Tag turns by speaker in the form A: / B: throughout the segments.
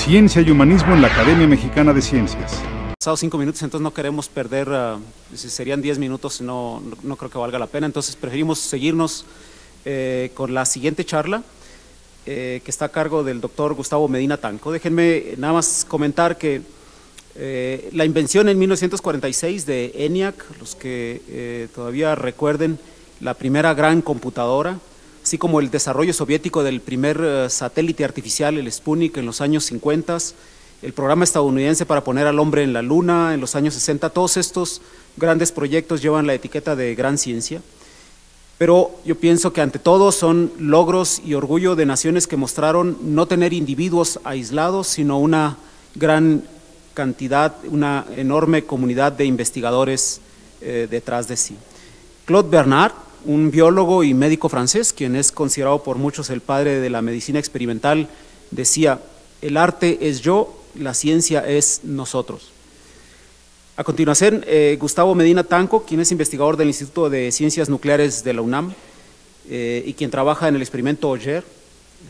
A: Ciencia y Humanismo en la Academia Mexicana de Ciencias.
B: Pasados 5 minutos, entonces no queremos perder, si serían 10 minutos, no creo que valga la pena, entonces preferimos seguirnos con la siguiente charla, que está a cargo del doctor Gustavo Medina Tanco. Déjenme nada más comentar que la invención en 1946 de ENIAC, los que todavía recuerden la primera gran computadora, así como el desarrollo soviético del primer satélite artificial, el Sputnik, en los años 50, el programa estadounidense para poner al hombre en la luna en los años 60, todos estos grandes proyectos llevan la etiqueta de gran ciencia, pero yo pienso que ante todo son logros y orgullo de naciones que mostraron no tener individuos aislados, sino una gran cantidad, una enorme comunidad de investigadores detrás de sí. Claude Bernard, un biólogo y médico francés, quien es considerado por muchos el padre de la medicina experimental, decía: el arte es yo, la ciencia es nosotros. A continuación, Gustavo Medina Tanco, quien es investigador del Instituto de Ciencias Nucleares de la UNAM y quien trabaja en el experimento Auger,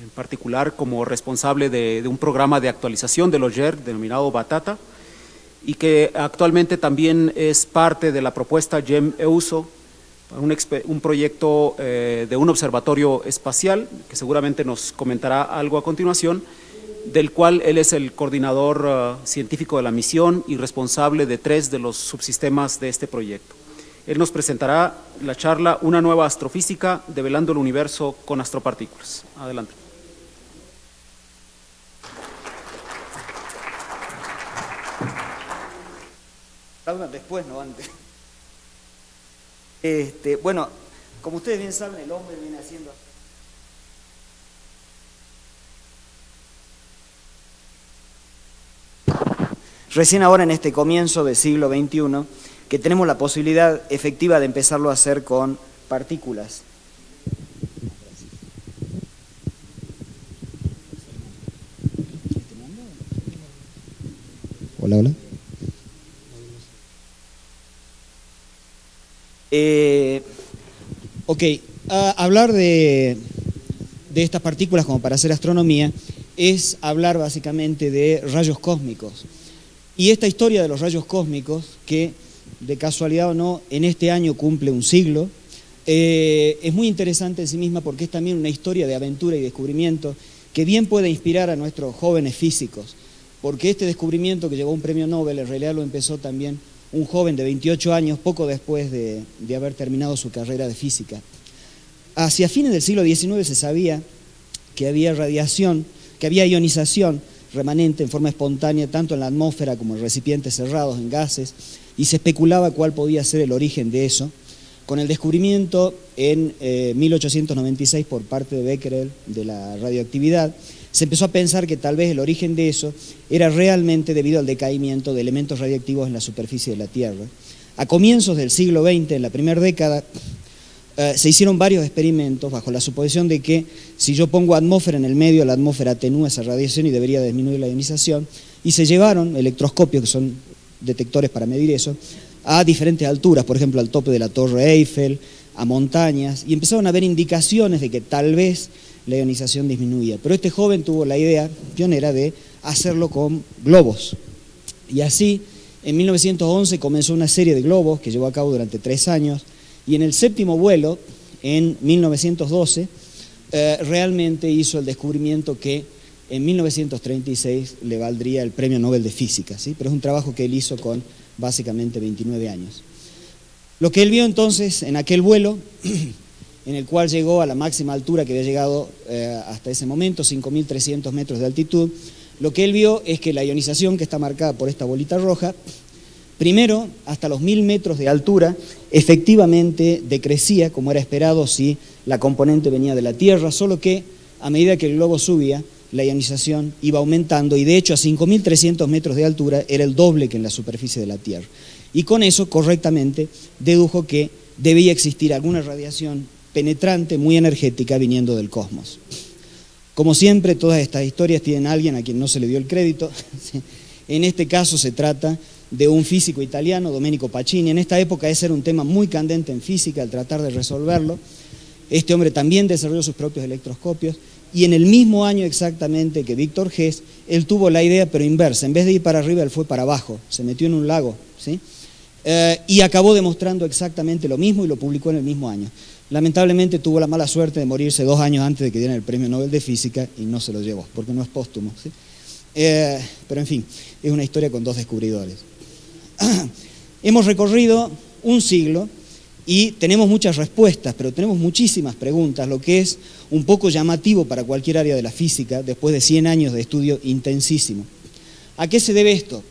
B: en particular como responsable de un programa de actualización del Auger denominado Batata, y que actualmente también es parte de la propuesta GEM-EUSO, un proyecto de un observatorio espacial, que seguramente nos comentará algo a continuación, del cual él es el coordinador científico de la misión y responsable de 3 de los subsistemas de este proyecto. Él nos presentará la charla Una nueva astrofísica, develando el universo con astropartículas. Adelante.
C: Después, no antes. Bueno, como ustedes bien saben, el hombre viene haciendo... Recién ahora en este comienzo del siglo XXI, que tenemos la posibilidad efectiva de empezarlo a hacer con partículas. Hola, hola. Hablar de estas partículas como para hacer astronomía es hablar básicamente de rayos cósmicos. Y esta historia de los rayos cósmicos, que de casualidad o no, en este año cumple un siglo, es muy interesante en sí misma porque es también una historia de aventura y descubrimiento que bien puede inspirar a nuestros jóvenes físicos, porque este descubrimiento que llevó un premio Nobel en realidad lo empezó también un joven de 28 años, poco después de haber terminado su carrera de física. Hacia fines del siglo XIX se sabía que había radiación, que había ionización remanente en forma espontánea, tanto en la atmósfera como en recipientes cerrados, en gases, y se especulaba cuál podía ser el origen de eso. Con el descubrimiento en 1896 por parte de Becquerel de la radioactividad, se empezó a pensar que tal vez el origen de eso era realmente debido al decaimiento de elementos radiactivos en la superficie de la Tierra. A comienzos del siglo XX, en la primera década, se hicieron varios experimentos bajo la suposición de que si yo pongo atmósfera en el medio, la atmósfera atenúa esa radiación y debería disminuir la ionización, y se llevaron electroscopios, que son detectores para medir eso, a diferentes alturas, por ejemplo al tope de la Torre Eiffel, a montañas, y empezaron a haber indicaciones de que tal vez la ionización disminuía. Pero este joven tuvo la idea pionera de hacerlo con globos. Y así, en 1911 comenzó una serie de globos que llevó a cabo durante 3 años, y en el 7º vuelo, en 1912, realmente hizo el descubrimiento que en 1936 le valdría el premio Nobel de Física, ¿sí? Pero es un trabajo que él hizo con básicamente 29 años. Lo que él vio entonces en aquel vuelo, en el cual llegó a la máxima altura que había llegado hasta ese momento, 5.300 metros de altitud, lo que él vio es que la ionización, que está marcada por esta bolita roja, primero, hasta los 1.000 metros de altura, efectivamente decrecía, como era esperado si la componente venía de la Tierra, solo que a medida que el globo subía, la ionización iba aumentando, y de hecho a 5.300 metros de altura era el doble que en la superficie de la Tierra. Y con eso, correctamente, dedujo que debía existir alguna radiación penetrante, muy energética, viniendo del cosmos. Como siempre, todas estas historias tienen a alguien a quien no se le dio el crédito. En este caso se trata de un físico italiano, Domenico Pacini. En esta época ese era un tema muy candente en física, al tratar de resolverlo. Este hombre también desarrolló sus propios electroscopios y en el mismo año exactamente que Víctor Hess, él tuvo la idea pero inversa, en vez de ir para arriba, él fue para abajo, se metió en un lago, ¿sí? Y acabó demostrando exactamente lo mismo y lo publicó en el mismo año. Lamentablemente tuvo la mala suerte de morirse 2 años antes de que dieran el Premio Nobel de Física y no se lo llevó, porque no es póstumo, ¿sí? Pero en fin, es una historia con 2 descubridores. Hemos recorrido un siglo y tenemos muchas respuestas, pero tenemos muchísimas preguntas, lo que es un poco llamativo para cualquier área de la física después de 100 años de estudio intensísimo. ¿A qué se debe esto?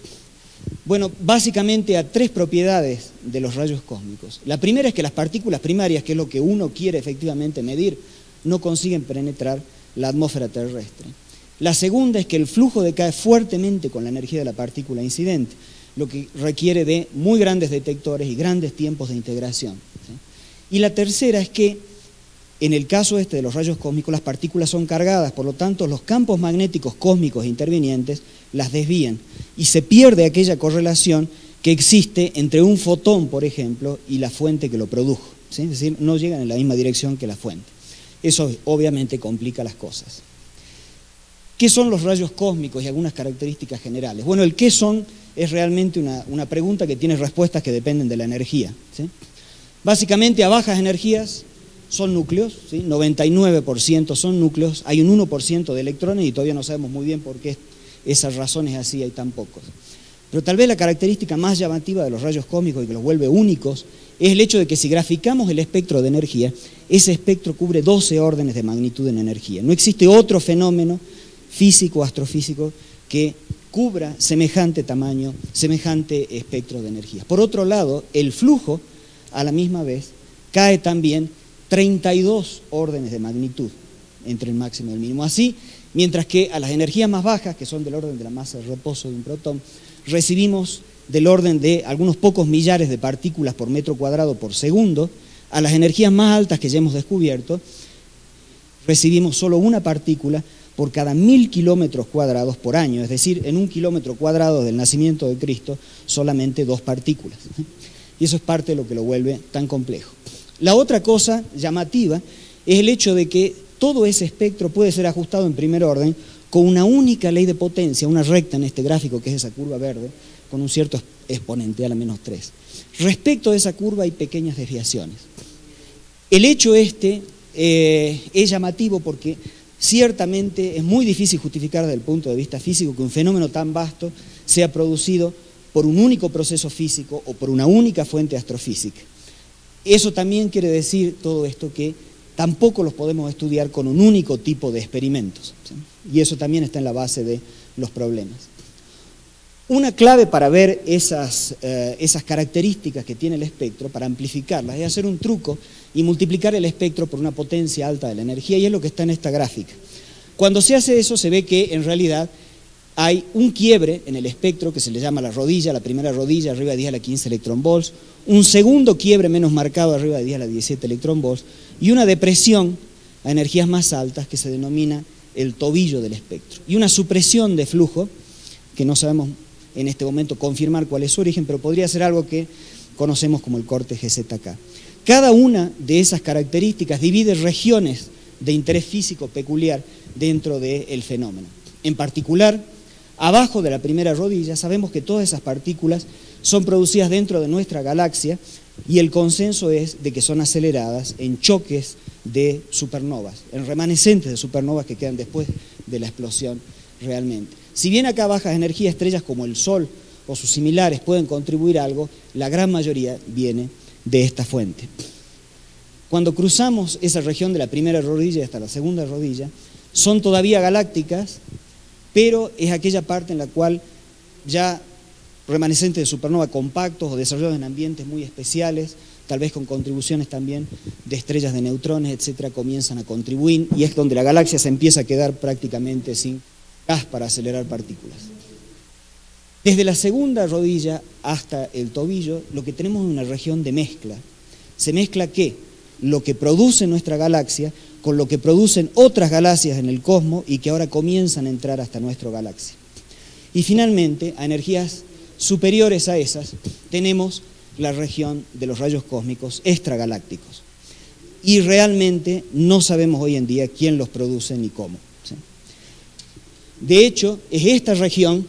C: Bueno, básicamente a 3 propiedades de los rayos cósmicos. La primera es que las partículas primarias, que es lo que uno quiere efectivamente medir, no consiguen penetrar la atmósfera terrestre. La segunda es que el flujo decae fuertemente con la energía de la partícula incidente, lo que requiere de muy grandes detectores y grandes tiempos de integración, ¿sí? Y la tercera es que, en el caso de los rayos cósmicos, las partículas son cargadas, por lo tanto los campos magnéticos cósmicos intervinientes las desvían y se pierde aquella correlación que existe entre un fotón, por ejemplo, y la fuente que lo produjo, ¿sí? Es decir, no llegan en la misma dirección que la fuente. Eso obviamente complica las cosas. ¿Qué son los rayos cósmicos y algunas características generales? Bueno, el qué son es realmente una pregunta que tiene respuestas que dependen de la energía, ¿sí? Básicamente a bajas energías son núcleos, ¿sí? 99% son núcleos, hay un 1% de electrones y todavía no sabemos muy bien por qué esas razones así hay tan pocos. Pero tal vez la característica más llamativa de los rayos cósmicos y que los vuelve únicos es el hecho de que si graficamos el espectro de energía, ese espectro cubre 12 órdenes de magnitud en energía. No existe otro fenómeno físico, astrofísico, que cubra semejante tamaño, semejante espectro de energía. Por otro lado, el flujo, a la misma vez, cae también 32 órdenes de magnitud entre el máximo y el mínimo. Así, mientras que a las energías más bajas, que son del orden de la masa de reposo de un protón, recibimos del orden de algunos pocos millares de partículas por metro cuadrado por segundo, a las energías más altas que ya hemos descubierto, recibimos solo una partícula por cada 1000 kilómetros cuadrados por año, es decir, en 1 kilómetro cuadrado del nacimiento de Cristo, solamente 2 partículas. Y eso es parte de lo que lo vuelve tan complejo. La otra cosa llamativa es el hecho de que todo ese espectro puede ser ajustado en primer orden con una única ley de potencia, una recta en este gráfico que es esa curva verde, con un cierto exponente a la -3. Respecto a esa curva hay pequeñas desviaciones. El hecho es llamativo porque ciertamente es muy difícil justificar desde el punto de vista físico que un fenómeno tan vasto sea producido por un único proceso físico o por una única fuente astrofísica. Eso también quiere decir, todo esto, que tampoco los podemos estudiar con un único tipo de experimentos, ¿sí? Y eso también está en la base de los problemas. Una clave para ver esas características que tiene el espectro, para amplificarlas, es hacer un truco y multiplicar el espectro por una potencia alta de la energía, y es lo que está en esta gráfica. Cuando se hace eso, se ve que en realidad hay un quiebre en el espectro que se le llama la rodilla, la primera rodilla arriba de 10 a la 15 electronvolts, un segundo quiebre menos marcado arriba de 10 a la 17 electronvolts y una depresión a energías más altas que se denomina el tobillo del espectro, y una supresión de flujo que no sabemos en este momento confirmar cuál es su origen, pero podría ser algo que conocemos como el corte GZK. Cada una de esas características divide regiones de interés físico peculiar dentro del fenómeno. En particular, abajo de la primera rodilla sabemos que todas esas partículas son producidas dentro de nuestra galaxia y el consenso es de que son aceleradas en choques de supernovas, en remanescentes de supernovas que quedan después de la explosión realmente. Si bien acá bajas energías, estrellas como el Sol o sus similares pueden contribuir a algo, la gran mayoría viene de esta fuente. Cuando cruzamos esa región de la primera rodilla hasta la segunda rodilla, son todavía galácticas, pero es aquella parte en la cual ya remanescentes de supernova compactos o desarrollados en ambientes muy especiales, tal vez con contribuciones también de estrellas de neutrones, etcétera, comienzan a contribuir, y es donde la galaxia se empieza a quedar prácticamente sin gas para acelerar partículas. Desde la segunda rodilla hasta el tobillo, lo que tenemos es una región de mezcla. ¿Se mezcla qué? Lo que produce nuestra galaxia con lo que producen otras galaxias en el cosmos y que ahora comienzan a entrar hasta nuestra galaxia. Y finalmente, a energías superiores a esas, tenemos la región de los rayos cósmicos extragalácticos. Y realmente no sabemos hoy en día quién los produce ni cómo. De hecho, es esta región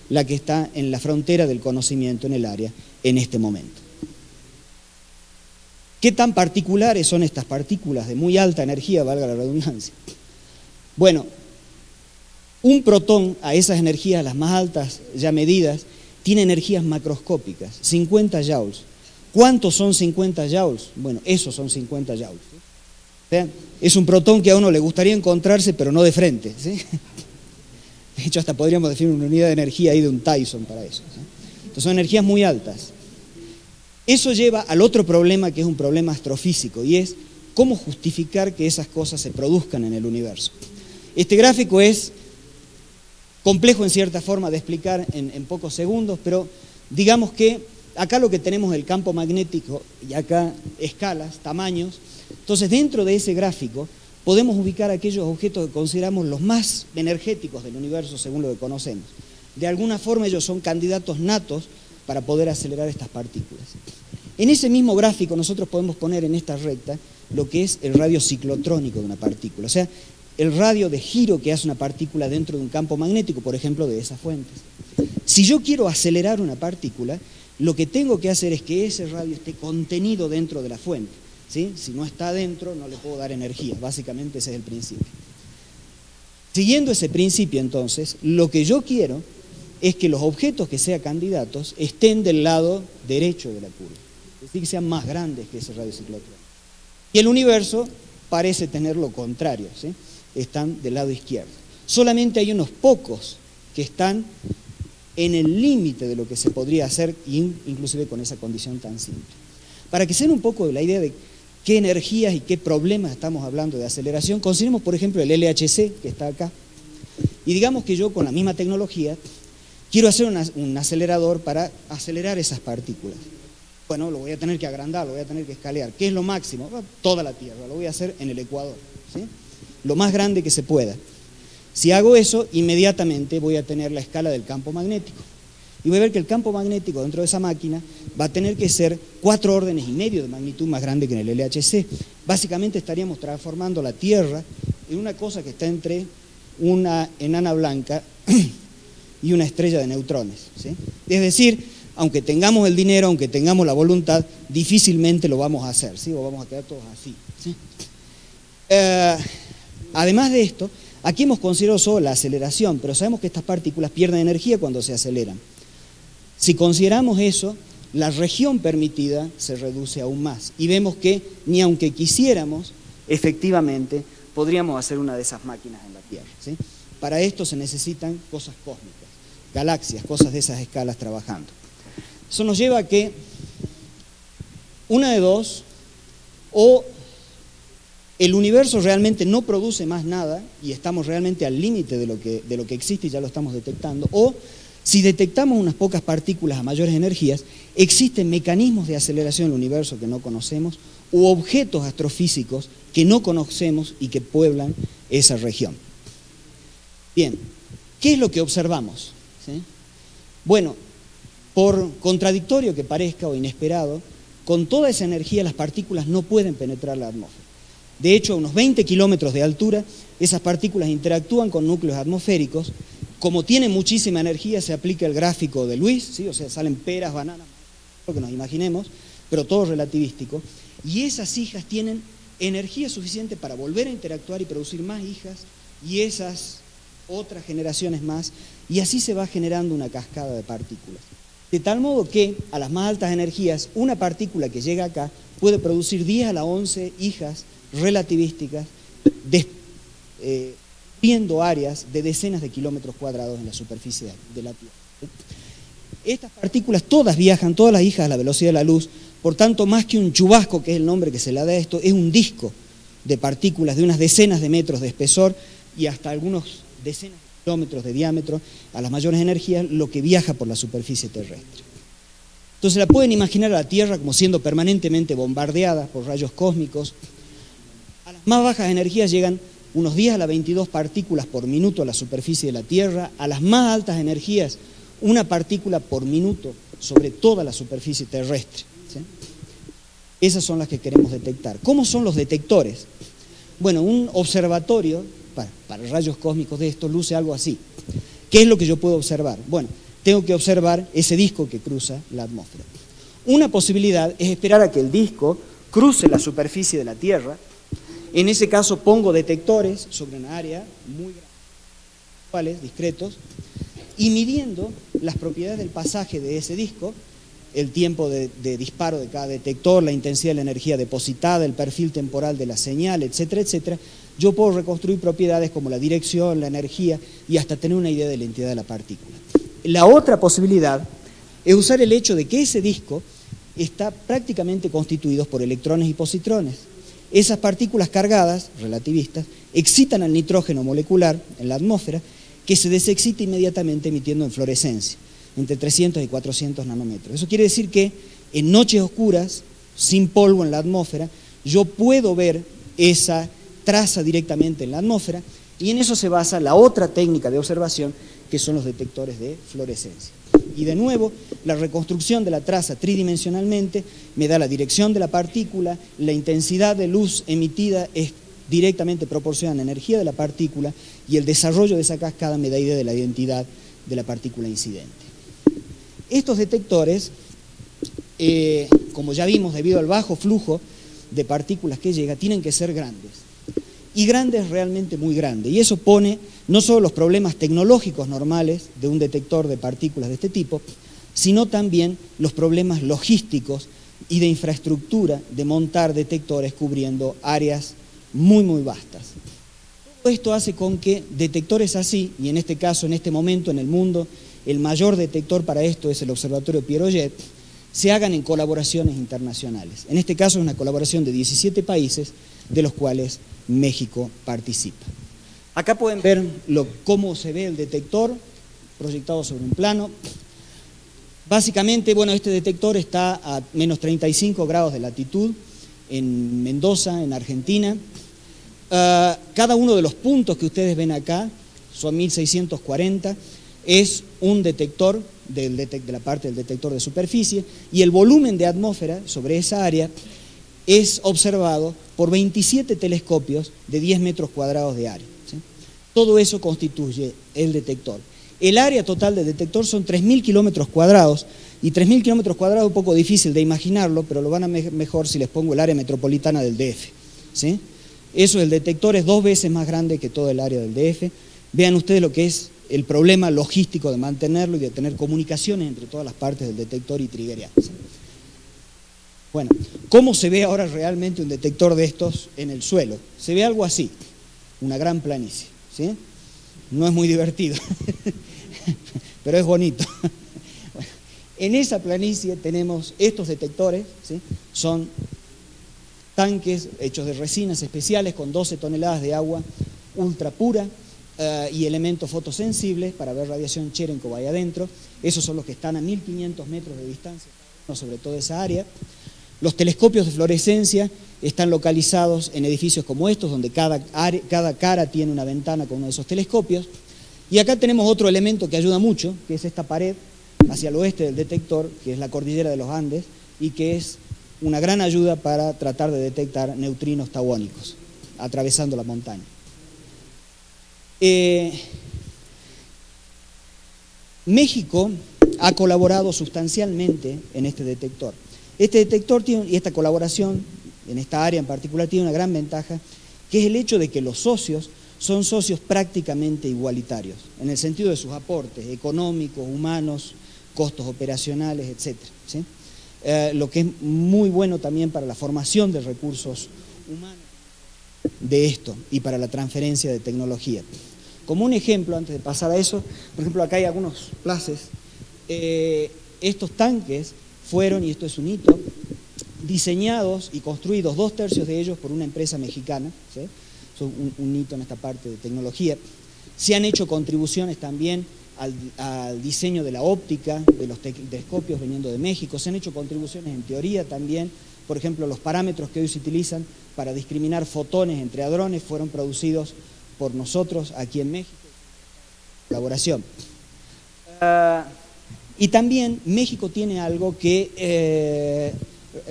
C: la que está en la frontera del conocimiento en el área en este momento. ¿Qué tan particulares son estas partículas de muy alta energía, valga la redundancia? Bueno, un protón a esas energías, las más altas ya medidas, tiene energías macroscópicas, 50 joules. ¿Cuántos son 50 joules? Bueno, esos son 50 joules. O sea, es un protón que a uno le gustaría encontrarse, pero no de frente, ¿sí? De hecho, hasta podríamos definir una unidad de energía ahí de un Tyson para eso, ¿sí? Entonces son energías muy altas. Eso lleva al otro problema, que es un problema astrofísico, y es cómo justificar que esas cosas se produzcan en el universo. Este gráfico es complejo en cierta forma de explicar en pocos segundos, pero digamos que acá lo que tenemos es el campo magnético y acá escalas, tamaños. Entonces, dentro de ese gráfico podemos ubicar aquellos objetos que consideramos los más energéticos del universo según lo que conocemos. De alguna forma ellos son candidatos natos para poder acelerar estas partículas. En ese mismo gráfico nosotros podemos poner en esta recta lo que es el radio ciclotrónico de una partícula, o sea, el radio de giro que hace una partícula dentro de un campo magnético, por ejemplo, de esas fuentes. Si yo quiero acelerar una partícula, lo que tengo que hacer es que ese radio esté contenido dentro de la fuente, ¿sí? Si no está adentro, no le puedo dar energía. Básicamente ese es el principio. Siguiendo ese principio, entonces, lo que yo quiero es que los objetos que sean candidatos estén del lado derecho de la curva, es decir, que sean más grandes que ese radio ciclotrónico. Y el universo parece tener lo contrario, ¿sí? Están del lado izquierdo. Solamente hay unos pocos que están en el límite de lo que se podría hacer, inclusive con esa condición tan simple. Para que se den un poco de la idea de qué energías y qué problemas estamos hablando de aceleración, consideremos, por ejemplo, el LHC, que está acá, y digamos que yo con la misma tecnología quiero hacer un acelerador para acelerar esas partículas. Bueno, lo voy a tener que agrandar, lo voy a tener que escalear. ¿Qué es lo máximo? Toda la Tierra, lo voy a hacer en el Ecuador, ¿sí? Lo más grande que se pueda. Si hago eso, inmediatamente voy a tener la escala del campo magnético. Y voy a ver que el campo magnético dentro de esa máquina va a tener que ser 4 órdenes y medio de magnitud más grande que en el LHC. Básicamente estaríamos transformando la Tierra en una cosa que está entre una enana blanca y una estrella de neutrones, ¿sí? Es decir, aunque tengamos el dinero, aunque tengamos la voluntad, difícilmente lo vamos a hacer, ¿sí? O vamos a quedar todos así, ¿sí? Además de esto, aquí hemos considerado solo la aceleración, pero sabemos que estas partículas pierden energía cuando se aceleran. Si consideramos eso, la región permitida se reduce aún más. Y vemos que ni aunque quisiéramos, efectivamente, podríamos hacer una de esas máquinas en la Tierra, ¿sí? Para esto se necesitan cosas cósmicas, galaxias, cosas de esas escalas trabajando. Eso nos lleva a que una de dos, o el universo realmente no produce más nada y estamos realmente al límite de lo que existe y ya lo estamos detectando, o si detectamos unas pocas partículas a mayores energías, existen mecanismos de aceleración en el universo que no conocemos u objetos astrofísicos que no conocemos y que pueblan esa región. Bien, ¿qué es lo que observamos? ¿Sí? Bueno, por contradictorio que parezca o inesperado, con toda esa energía las partículas no pueden penetrar la atmósfera. De hecho, a unos 20 kilómetros de altura, esas partículas interactúan con núcleos atmosféricos. Como tienen muchísima energía, se aplica el gráfico de Luis, ¿sí? O sea, salen peras, bananas, lo que nos imaginemos, pero todo relativístico. Y esas hijas tienen energía suficiente para volver a interactuar y producir más hijas y esas otras generaciones más, y así se va generando una cascada de partículas. De tal modo que a las más altas energías, una partícula que llega acá puede producir 10 a la 11 hijas relativísticas, viendo áreas de decenas de kilómetros cuadrados en la superficie de la Tierra. Estas partículas todas viajan, todas las hijas a la velocidad de la luz, por tanto, más que un chubasco, que es el nombre que se le da a esto, es un disco de partículas de unas decenas de metros de espesor y hasta algunos decenas de kilómetros de diámetro, a las mayores energías, lo que viaja por la superficie terrestre. Entonces la pueden imaginar a la Tierra como siendo permanentemente bombardeada por rayos cósmicos. A las más bajas energías llegan unos 10 a la 22 partículas por minuto a la superficie de la Tierra. A las más altas energías, una partícula por minuto sobre toda la superficie terrestre, ¿sí? Esas son las que queremos detectar. ¿Cómo son los detectores? Bueno, un observatorio para rayos cósmicos de esto, luce algo así. ¿Qué es lo que yo puedo observar? Bueno, tengo que observar ese disco que cruza la atmósfera. Una posibilidad es esperar a que el disco cruce la superficie de la Tierra. En ese caso pongo detectores sobre una área muy grande, discretos, y midiendo las propiedades del pasaje de ese disco, el tiempo de disparo de cada detector, la intensidad de la energía depositada, el perfil temporal de la señal, etcétera, etcétera, yo puedo reconstruir propiedades como la dirección, la energía y hasta tener una idea de la entidad de la partícula. La otra posibilidad es usar el hecho de que ese disco está prácticamente constituido por electrones y positrones. Esas partículas cargadas, relativistas, excitan al nitrógeno molecular en la atmósfera, que se desexcita inmediatamente emitiendo enflorescencia, entre 300 y 400 nanómetros. Eso quiere decir que en noches oscuras, sin polvo en la atmósfera, yo puedo ver esa traza directamente en la atmósfera, y en eso se basa la otra técnica de observación, que son los detectores de fluorescencia. Y de nuevo, la reconstrucción de la traza tridimensionalmente me da la dirección de la partícula, la intensidad de luz emitida es directamente proporciona la energía de la partícula, y el desarrollo de esa cascada me da idea de la identidad de la partícula incidente. Estos detectores, como ya vimos, debido al bajo flujo de partículas que llega, tienen que ser grandes. Y grandes, realmente muy grandes. Y eso pone no solo los problemas tecnológicos normales de un detector de partículas de este tipo, sino también los problemas logísticos y de infraestructura de montar detectores cubriendo áreas muy, muy vastas. Todo esto hace con que detectores así, y en este caso, en este momento en el mundo, el mayor detector para esto es el Observatorio Pierrot, se hagan en colaboraciones internacionales. En este caso es una colaboración de 17 países, de los cuales México participa. Acá pueden ver cómo se ve el detector proyectado sobre un plano. Básicamente, bueno, este detector está a menos 35 grados de latitud en Mendoza, en Argentina. Cada uno de los puntos que ustedes ven acá, son 1640, es un detector de la parte del detector de superficie, y el volumen de atmósfera sobre esa área es observado por 27 telescopios de 10 metros cuadrados de área, ¿sí? Todo eso constituye el detector. El área total del detector son 3.000 kilómetros cuadrados, y 3.000 kilómetros cuadrados es un poco difícil de imaginarlo, pero lo van a mejor si les pongo el área metropolitana del DF, ¿sí? Eso, el detector es 2 veces más grande que todo el área del DF. Vean ustedes lo que es el problema logístico de mantenerlo y de tener comunicaciones entre todas las partes del detector y triggerear, ¿sí? Bueno, ¿cómo se ve ahora realmente un detector de estos en el suelo? Se ve algo así, una gran planicie, ¿sí? No es muy divertido, pero es bonito. Bueno, en esa planicie tenemos estos detectores, ¿sí? Son tanques hechos de resinas especiales con 12 toneladas de agua ultra pura y elementos fotosensibles para ver radiación Cherenkov ahí adentro. Esos son los que están a 1500 metros de distancia, sobre toda esa área. Los telescopios de fluorescencia están localizados en edificios como estos, donde cada cara tiene una ventana con uno de esos telescopios. Y acá tenemos otro elemento que ayuda mucho, que es esta pared hacia el oeste del detector, que es la cordillera de los Andes, y que es una gran ayuda para tratar de detectar neutrinos tauónicos, atravesando la montaña. México ha colaborado sustancialmente en este detector. Este detector y esta colaboración en esta área en particular tiene una gran ventaja, que es el hecho de que los socios son socios prácticamente igualitarios, en el sentido de sus aportes económicos, humanos, costos operacionales, etcétera, ¿sí? Lo que es muy bueno también para la formación de recursos humanos de esto y para la transferencia de tecnología. Como un ejemplo, antes de pasar a eso, por ejemplo, acá hay algunos places. Estos tanques fueron, y esto es un hito, diseñados y construidos 2/3 de ellos por una empresa mexicana, ¿sí? Son un hito en esta parte de tecnología. Se han hecho contribuciones también al diseño de la óptica, de los telescopios viniendo de México. Se han hecho contribuciones en teoría también. Por ejemplo, los parámetros que hoy se utilizan para discriminar fotones entre hadrones fueron producidos por nosotros aquí en México. Colaboración. Y también México tiene algo que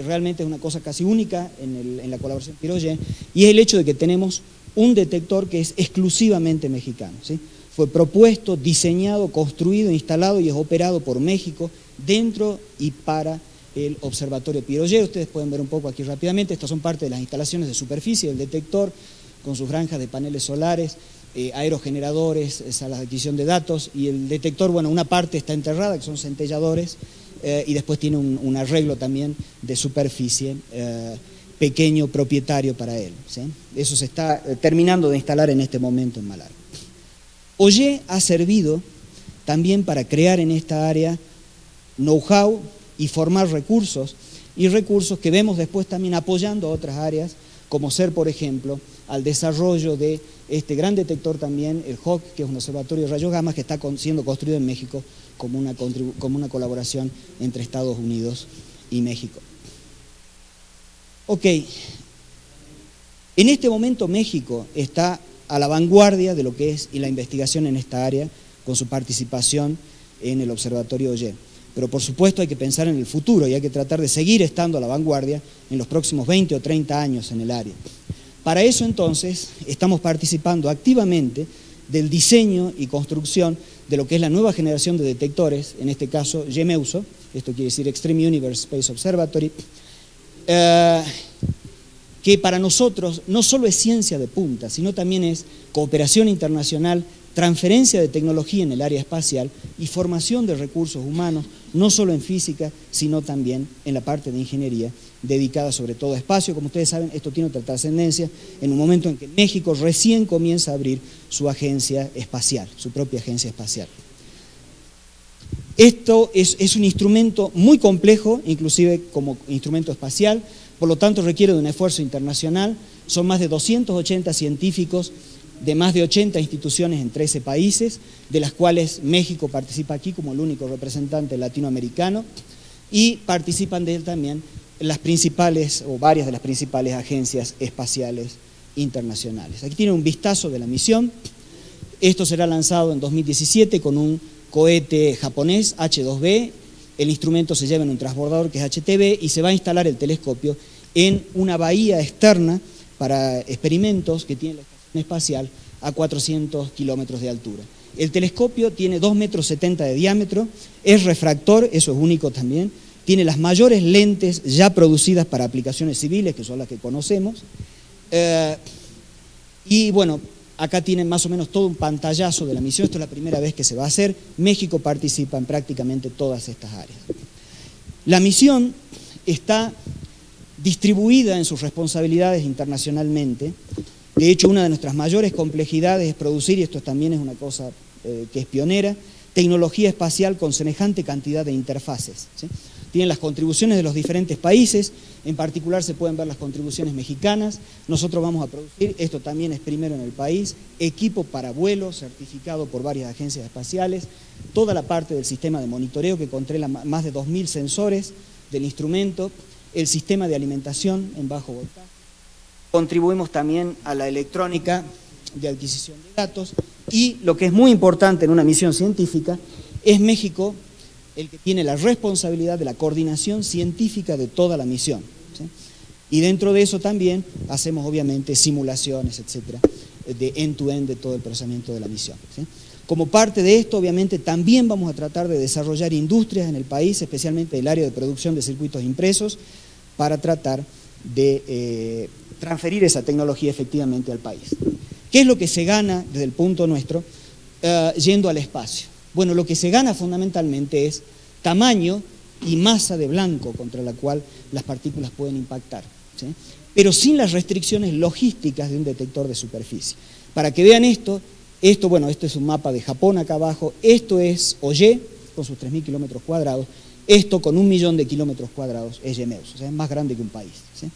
C: realmente es una cosa casi única en la colaboración Pierrot, y es el hecho de que tenemos un detector que es exclusivamente mexicano, ¿sí? Fue propuesto, diseñado, construido, instalado y es operado por México dentro y para el Observatorio Piroyer. Ustedes pueden ver un poco aquí rápidamente, estas son parte de las instalaciones de superficie del detector, con sus franjas de paneles solares, aerogeneradores, salas de adquisición de datos, y el detector, bueno, una parte está enterrada, que son centelladores, y después tiene un arreglo también de superficie pequeño, propietario para él, ¿sí? Eso se está terminando de instalar en este momento en Malargüe. OYE ha servido también para crear en esta área know-how y formar recursos, y recursos que vemos después también apoyando a otras áreas, como ser, por ejemplo, al desarrollo de este gran detector también, el HOC, que es un observatorio de rayos gamma que está siendo construido en México como una colaboración entre Estados Unidos y México. Ok, en este momento México está a la vanguardia de lo que es la investigación en esta área, con su participación en el Observatorio OYE. Pero por supuesto hay que pensar en el futuro y hay que tratar de seguir estando a la vanguardia en los próximos 20 o 30 años en el área. Para eso entonces estamos participando activamente del diseño y construcción de lo que es la nueva generación de detectores, en este caso GEMEUSO, esto quiere decir Extreme Universe Space Observatory, que para nosotros no solo es ciencia de punta, sino también es cooperación internacional, transferencia de tecnología en el área espacial y formación de recursos humanos, no solo en física, sino también en la parte de ingeniería, dedicada sobre todo a espacio. Como ustedes saben, esto tiene otra trascendencia en un momento en que México recién comienza a abrir su agencia espacial, su propia agencia espacial. Esto es un instrumento muy complejo, inclusive como instrumento espacial, por lo tanto requiere de un esfuerzo internacional. Son más de 280 científicos de más de 80 instituciones en 13 países, de las cuales México participa aquí como el único representante latinoamericano, y participan de él también las principales o varias de las principales agencias espaciales internacionales. Aquí tienen un vistazo de la misión. Esto será lanzado en 2017 con un cohete japonés H-2B. El instrumento se lleva en un transbordador que es HTV y se va a instalar el telescopio en una bahía externa para experimentos que tiene la estación espacial a 400 kilómetros de altura. El telescopio tiene 2,70 metros de diámetro, es refractor, eso es único también, tiene las mayores lentes ya producidas para aplicaciones civiles, que son las que conocemos, y bueno, acá tienen más o menos todo un pantallazo de la misión. Esto es la primera vez que se va a hacer. México participa en prácticamente todas estas áreas. La misión está distribuida en sus responsabilidades internacionalmente. De hecho, una de nuestras mayores complejidades es producir, y esto también es una cosa que es pionera, tecnología espacial con semejante cantidad de interfaces, ¿sí? Tienen las contribuciones de los diferentes países, en particular se pueden ver las contribuciones mexicanas. Nosotros vamos a producir, esto también es primero en el país, equipo para vuelo certificado por varias agencias espaciales, toda la parte del sistema de monitoreo que controla más de 2.000 sensores del instrumento, el sistema de alimentación en bajo voltaje. Contribuimos también a la electrónica de adquisición de datos, y lo que es muy importante en una misión científica es México el que tiene la responsabilidad de la coordinación científica de toda la misión, ¿sí? Y dentro de eso también hacemos obviamente simulaciones, etcétera, de end-to-end de todo el procesamiento de la misión, ¿sí? Como parte de esto, obviamente, también vamos a tratar de desarrollar industrias en el país, especialmente el área de producción de circuitos impresos, para tratar de transferir esa tecnología efectivamente al país. ¿Qué es lo que se gana desde el punto nuestro yendo al espacio? Bueno, lo que se gana fundamentalmente es tamaño y masa de blanco contra la cual las partículas pueden impactar, ¿sí? Pero sin las restricciones logísticas de un detector de superficie. Para que vean esto, bueno, esto es un mapa de Japón acá abajo, esto es OYE con sus 3.000 kilómetros cuadrados, esto con 1 millón de kilómetros cuadrados es GEMEUS, o sea, es más grande que un país, ¿sí?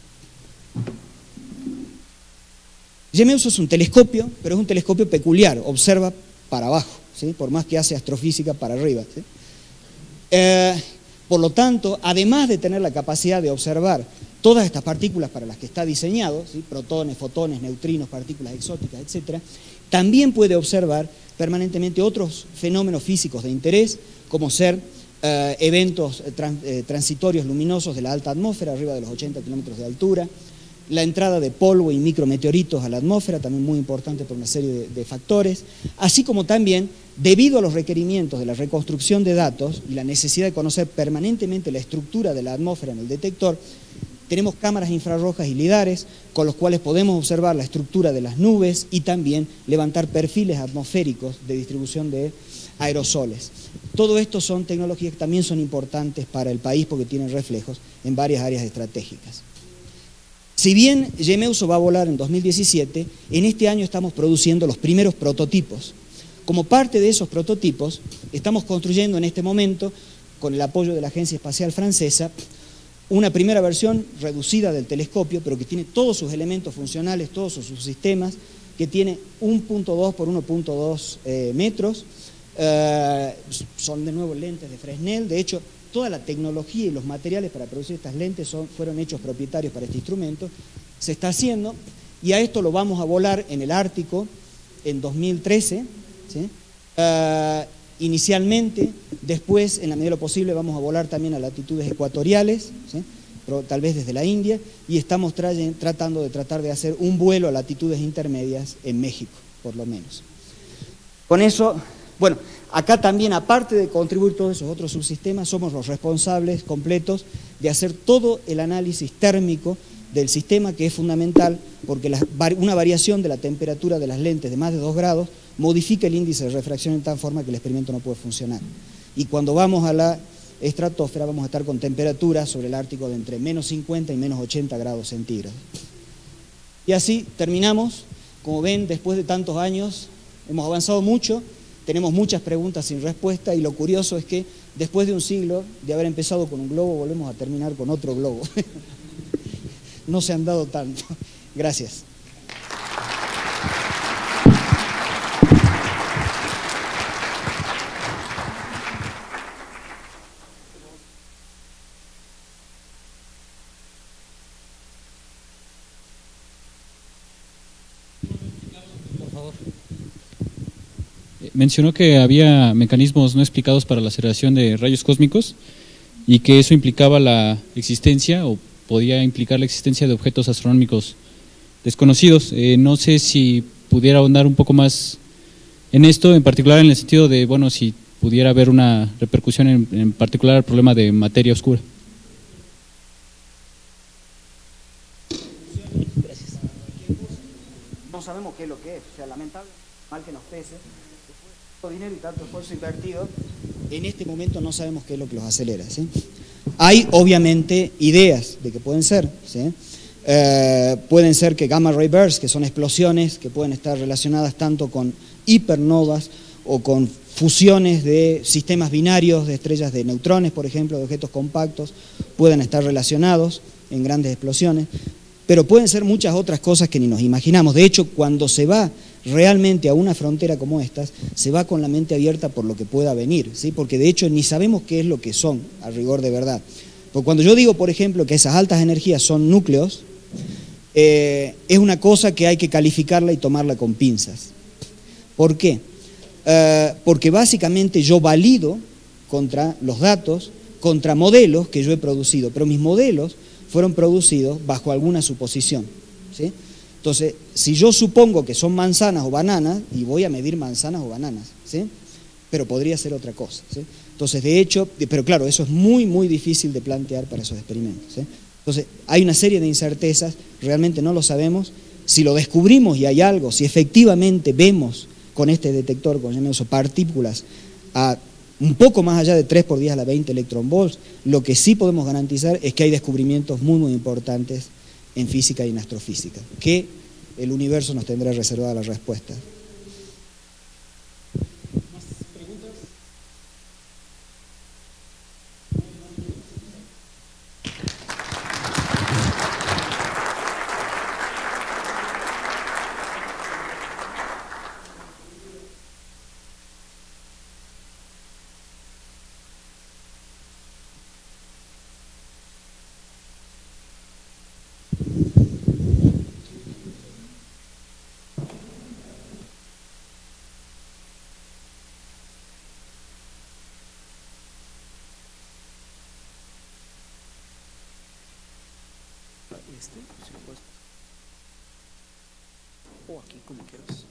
C: GEMEUS es un telescopio, pero es un telescopio peculiar, observa para abajo, ¿sí? Por más que hace astrofísica para arriba, ¿sí? Por lo tanto, además de tener la capacidad de observar todas estas partículas para las que está diseñado, ¿sí? Protones, fotones, neutrinos, partículas exóticas, etc., también puede observar permanentemente otros fenómenos físicos de interés, como ser eventos transitorios luminosos de la alta atmósfera, arriba de los 80 kilómetros de altura, la entrada de polvo y micrometeoritos a la atmósfera, también muy importante por una serie de factores, así como también, debido a los requerimientos de la reconstrucción de datos y la necesidad de conocer permanentemente la estructura de la atmósfera en el detector, tenemos cámaras infrarrojas y lidares con los cuales podemos observar la estructura de las nubes y también levantar perfiles atmosféricos de distribución de aerosoles. Todo esto son tecnologías que también son importantes para el país porque tienen reflejos en varias áreas estratégicas. Si bien GEMEUSO va a volar en 2017, en este año estamos produciendo los primeros prototipos. Como parte de esos prototipos, estamos construyendo en este momento, con el apoyo de la Agencia Espacial Francesa, una primera versión reducida del telescopio, pero que tiene todos sus elementos funcionales, todos sus subsistemas, que tiene 1.2 por 1.2 metros, son de nuevo lentes de Fresnel. De hecho, toda la tecnología y los materiales para producir estas lentes fueron hechos propietarios para este instrumento. Se está haciendo, y a esto lo vamos a volar en el Ártico en 2013, ¿sí? Inicialmente, después, en la medida de lo posible, vamos a volar también a latitudes ecuatoriales, ¿sí? Pero tal vez desde la India, y estamos tratando de hacer un vuelo a latitudes intermedias en México, por lo menos. Con eso, bueno, acá también, aparte de contribuir todos esos otros subsistemas, somos los responsables completos de hacer todo el análisis térmico del sistema, que es fundamental, porque una variación de la temperatura de las lentes de más de 2 grados modifica el índice de refracción en tal forma que el experimento no puede funcionar. Y cuando vamos a la estratosfera vamos a estar con temperaturas sobre el Ártico de entre menos 50 y menos 80 grados centígrados. Y así terminamos. Como ven, después de tantos años hemos avanzado mucho, tenemos muchas preguntas sin respuesta, y lo curioso es que después de un siglo de haber empezado con un globo, volvemos a terminar con otro globo. No se han dado tanto. Gracias.
D: Mencionó que había mecanismos no explicados para la aceleración de rayos cósmicos y que eso implicaba la existencia o podía implicar la existencia de objetos astronómicos desconocidos. No sé si pudiera ahondar un poco más en esto, en particular en el sentido de, bueno, si pudiera haber una repercusión en particular al problema de materia oscura.
C: Gracias. No sabemos qué es lo que es, o sea, lamentable, mal que nos pese. Dinero y tanto esfuerzo invertido, en este momento no sabemos qué es lo que los acelera, ¿sí? Hay obviamente ideas de que pueden ser, ¿sí? Pueden ser que gamma ray bursts, que son explosiones que pueden estar relacionadas tanto con hipernovas o con fusiones de sistemas binarios de estrellas de neutrones, por ejemplo, de objetos compactos, pueden estar relacionados en grandes explosiones, pero pueden ser muchas otras cosas que ni nos imaginamos. De hecho, cuando se va realmente a una frontera como estas, se va con la mente abierta por lo que pueda venir, ¿sí? Porque de hecho ni sabemos qué es lo que son, a rigor de verdad. Porque cuando yo digo, por ejemplo, que esas altas energías son núcleos, es una cosa que hay que calificarla y tomarla con pinzas. ¿Por qué? Porque básicamente yo valido contra los datos, contra modelos que yo he producido, pero mis modelos fueron producidos bajo alguna suposición, ¿sí? Entonces, si yo supongo que son manzanas o bananas, y voy a medir manzanas o bananas, ¿sí? Pero podría ser otra cosa, ¿sí? Entonces, de hecho, pero claro, eso es muy, muy difícil de plantear para esos experimentos, ¿sí? Entonces, hay una serie de incertezas, realmente no lo sabemos. Si lo descubrimos y hay algo, si efectivamente vemos con este detector, con GEMEUSO, partículas a un poco más allá de 3 por 10 a la 20 electron volts, lo que sí podemos garantizar es que hay descubrimientos muy, muy importantes en física y en astrofísica, que el universo nos tendrá reservada la respuesta. ¿Más preguntas?
B: Sí, pues. O aquí, como quieras.